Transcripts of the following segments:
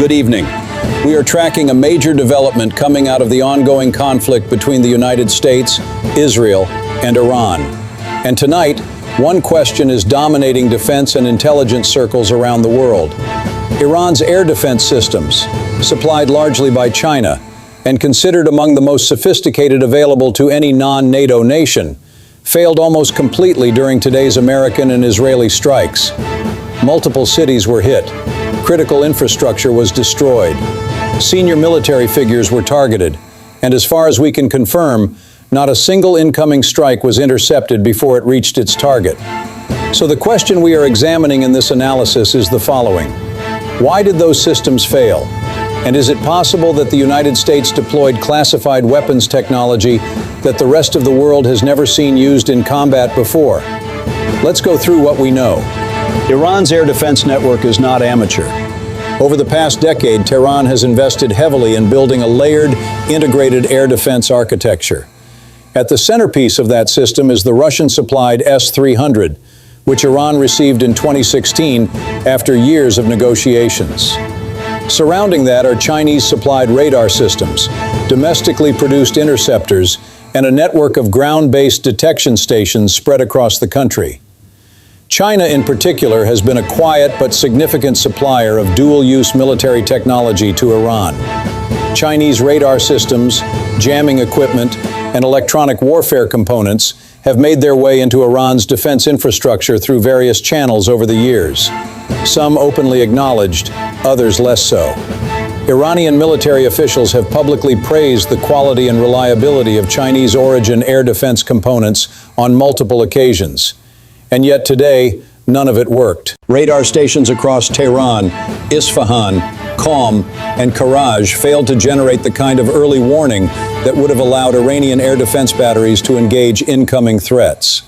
Good evening. We are tracking a major development coming out of the ongoing conflict between the United States, Israel, and Iran. And tonight, one question is dominating defense and intelligence circles around the world. Iran's air defense systems, supplied largely by China, and considered among the most sophisticated available to any non-NATO nation, failed almost completely during today's American and Israeli strikes. Multiple cities were hit. Critical infrastructure was destroyed. Senior military figures were targeted. And as far as we can confirm, not a single incoming strike was intercepted before it reached its target. So the question we are examining in this analysis is the following. Why did those systems fail? And is it possible that the United States deployed classified weapons technology that the rest of the world has never seen used in combat before? Let's go through what we know. Iran's air defense network is not amateur. Over the past decade, Tehran has invested heavily in building a layered, integrated air defense architecture. At the centerpiece of that system is the Russian-supplied S-300, which Iran received in 2016 after years of negotiations. Surrounding that are Chinese-supplied radar systems, domestically produced interceptors, and a network of ground-based detection stations spread across the country. China, in particular, has been a quiet but significant supplier of dual-use military technology to Iran. Chinese radar systems, jamming equipment, and electronic warfare components have made their way into Iran's defense infrastructure through various channels over the years. Some openly acknowledged, others less so. Iranian military officials have publicly praised the quality and reliability of Chinese-origin air defense components on multiple occasions. And yet today, none of it worked. Radar stations across Tehran, Isfahan, Qom, and Karaj failed to generate the kind of early warning that would have allowed Iranian air defense batteries to engage incoming threats.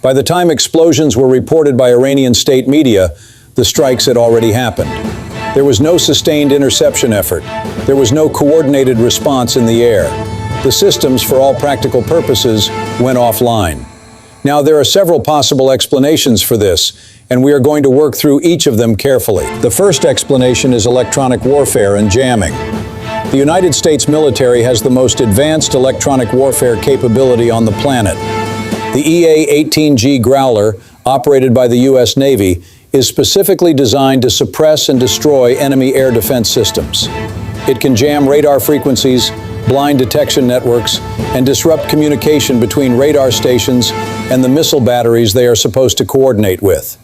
By the time explosions were reported by Iranian state media, the strikes had already happened. There was no sustained interception effort. There was no coordinated response in the air. The systems, for all practical purposes, went offline. Now, there are several possible explanations for this, and we are going to work through each of them carefully. The first explanation is electronic warfare and jamming. The United States military has the most advanced electronic warfare capability on the planet. The EA-18G Growler, operated by the U.S. Navy, is specifically designed to suppress and destroy enemy air defense systems. It can jam radar frequencies, blind detection networks, and disrupt communication between radar stations and the missile batteries they are supposed to coordinate with.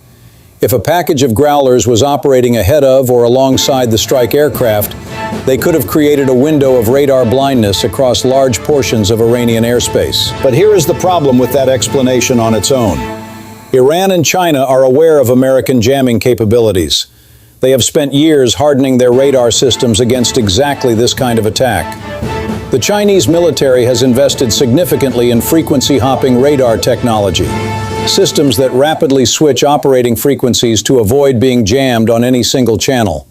If a package of Growlers was operating ahead of or alongside the strike aircraft, they could have created a window of radar blindness across large portions of Iranian airspace. But here is the problem with that explanation on its own. Iran and China are aware of American jamming capabilities. They have spent years hardening their radar systems against exactly this kind of attack. The Chinese military has invested significantly in frequency-hopping radar technology, systems that rapidly switch operating frequencies to avoid being jammed on any single channel.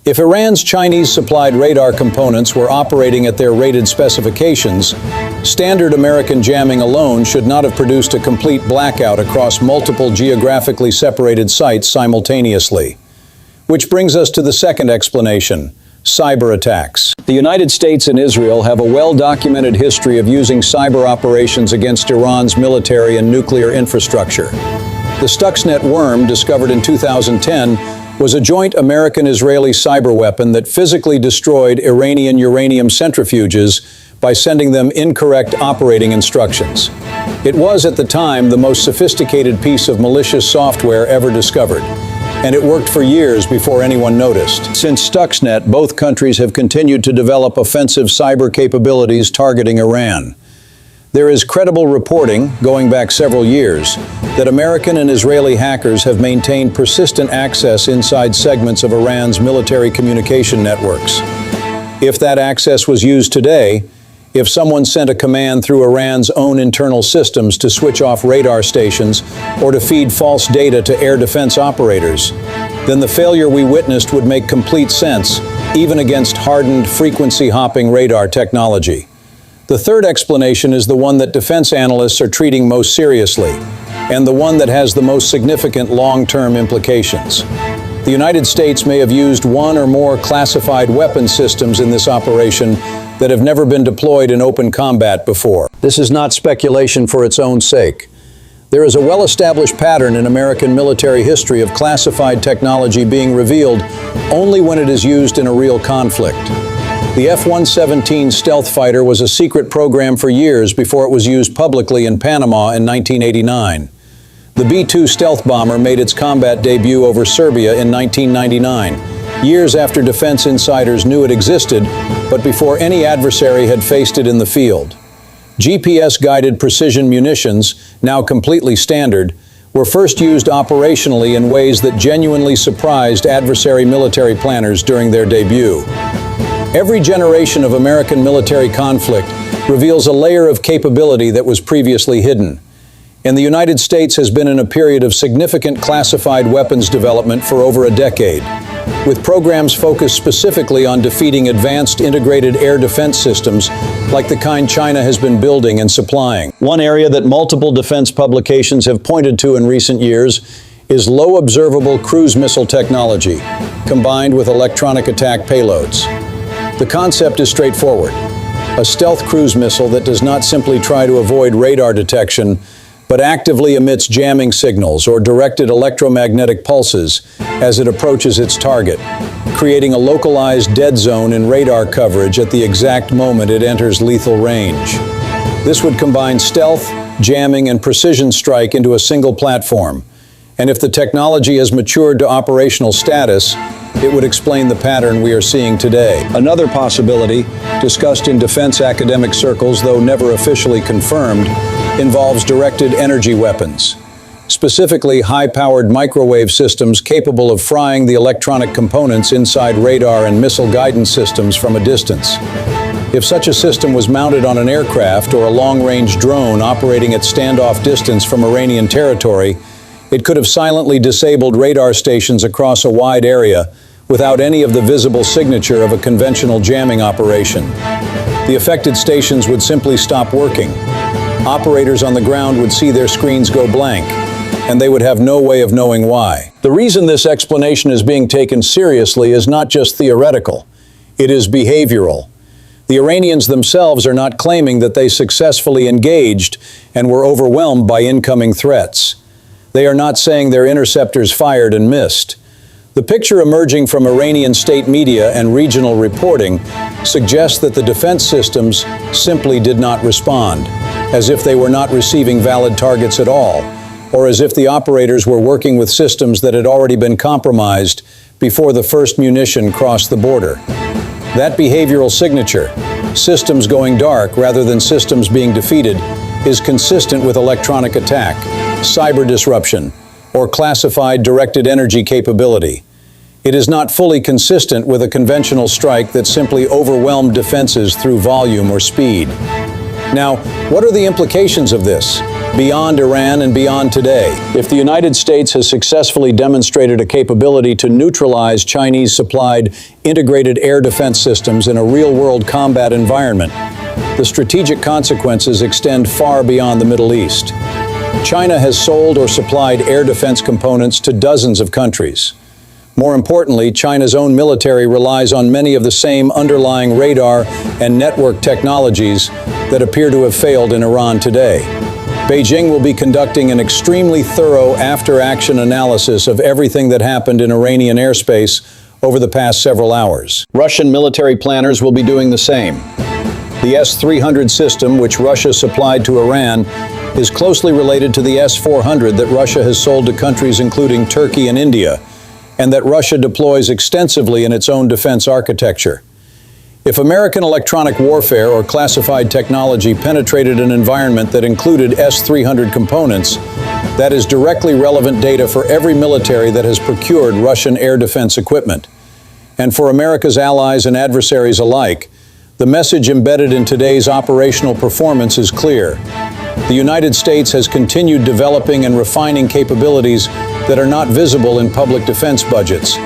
If Iran's Chinese-supplied radar components were operating at their rated specifications, standard American jamming alone should not have produced a complete blackout across multiple geographically separated sites simultaneously. Which brings us to the second explanation: cyber attacks. The United States and Israel have a well-documented history of using cyber operations against Iran's military and nuclear infrastructure. The Stuxnet worm, discovered in 2010, was a joint American-Israeli cyber weapon that physically destroyed Iranian uranium centrifuges by sending them incorrect operating instructions. It was, at the time, the most sophisticated piece of malicious software ever discovered, and it worked for years before anyone noticed. Since Stuxnet, both countries have continued to develop offensive cyber capabilities targeting Iran. There is credible reporting, going back several years, that American and Israeli hackers have maintained persistent access inside segments of Iran's military communication networks. If that access was used today, if someone sent a command through Iran's own internal systems to switch off radar stations or to feed false data to air defense operators, then the failure we witnessed would make complete sense, even against hardened frequency-hopping radar technology. The third explanation is the one that defense analysts are treating most seriously, and the one that has the most significant long-term implications. The United States may have used one or more classified weapon systems in this operation that have never been deployed in open combat before. This is not speculation for its own sake. There is a well-established pattern in American military history of classified technology being revealed only when it is used in a real conflict. The F-117 stealth fighter was a secret program for years before it was used publicly in Panama in 1989. The B-2 stealth bomber made its combat debut over Serbia in 1999, years after defense insiders knew it existed, but before any adversary had faced it in the field. GPS-guided precision munitions, now completely standard, were first used operationally in ways that genuinely surprised adversary military planners during their debut. Every generation of American military conflict reveals a layer of capability that was previously hidden. And the United States has been in a period of significant classified weapons development for over a decade, with programs focused specifically on defeating advanced integrated air defense systems like the kind China has been building and supplying. One area that multiple defense publications have pointed to in recent years is low observable cruise missile technology, combined with electronic attack payloads. The concept is straightforward: a stealth cruise missile that does not simply try to avoid radar detection, but actively emits jamming signals or directed electromagnetic pulses as it approaches its target, creating a localized dead zone in radar coverage at the exact moment it enters lethal range. This would combine stealth, jamming, and precision strike into a single platform. And if the technology has matured to operational status, it would explain the pattern we are seeing today. Another possibility, discussed in defense academic circles though never officially confirmed, involves directed energy weapons, specifically high-powered microwave systems capable of frying the electronic components inside radar and missile guidance systems from a distance. If such a system was mounted on an aircraft or a long-range drone operating at standoff distance from Iranian territory, it could have silently disabled radar stations across a wide area without any of the visible signature of a conventional jamming operation. The affected stations would simply stop working. Operators on the ground would see their screens go blank, and they would have no way of knowing why. The reason this explanation is being taken seriously is not just theoretical, it is behavioral. The Iranians themselves are not claiming that they successfully engaged and were overwhelmed by incoming threats. They are not saying their interceptors fired and missed. The picture emerging from Iranian state media and regional reporting suggests that the defense systems simply did not respond, as if they were not receiving valid targets at all, or as if the operators were working with systems that had already been compromised before the first munition crossed the border. That behavioral signature, systems going dark rather than systems being defeated, is consistent with electronic attack, cyber disruption, or classified directed energy capability. It is not fully consistent with a conventional strike that simply overwhelmed defenses through volume or speed. Now, what are the implications of this, beyond Iran and beyond today? If the United States has successfully demonstrated a capability to neutralize Chinese-supplied integrated air defense systems in a real-world combat environment, the strategic consequences extend far beyond the Middle East. China has sold or supplied air defense components to dozens of countries. More importantly, China's own military relies on many of the same underlying radar and network technologies that appear to have failed in Iran today. Beijing will be conducting an extremely thorough after-action analysis of everything that happened in Iranian airspace over the past several hours. Russian military planners will be doing the same. The S-300 system, which Russia supplied to Iran, is closely related to the S-400 that Russia has sold to countries including Turkey and India, and that Russia deploys extensively in its own defense architecture. If American electronic warfare or classified technology penetrated an environment that included S-300 components, that is directly relevant data for every military that has procured Russian air defense equipment. And for America's allies and adversaries alike, the message embedded in today's operational performance is clear. The United States has continued developing and refining capabilities that are not visible in public defense budgets,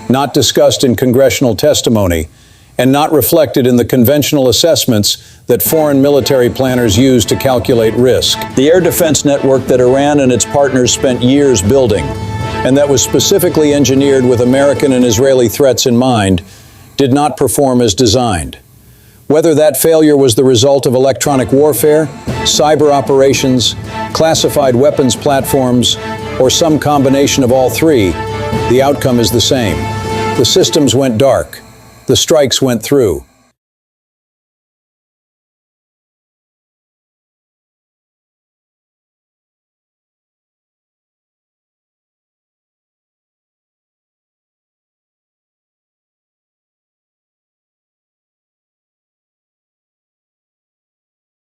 not discussed in congressional testimony, and not reflected in the conventional assessments that foreign military planners use to calculate risk. The air defense network that Iran and its partners spent years building, and that was specifically engineered with American and Israeli threats in mind, did not perform as designed. Whether that failure was the result of electronic warfare, cyber operations, classified weapons platforms, or some combination of all three, the outcome is the same. The systems went dark. The strikes went through.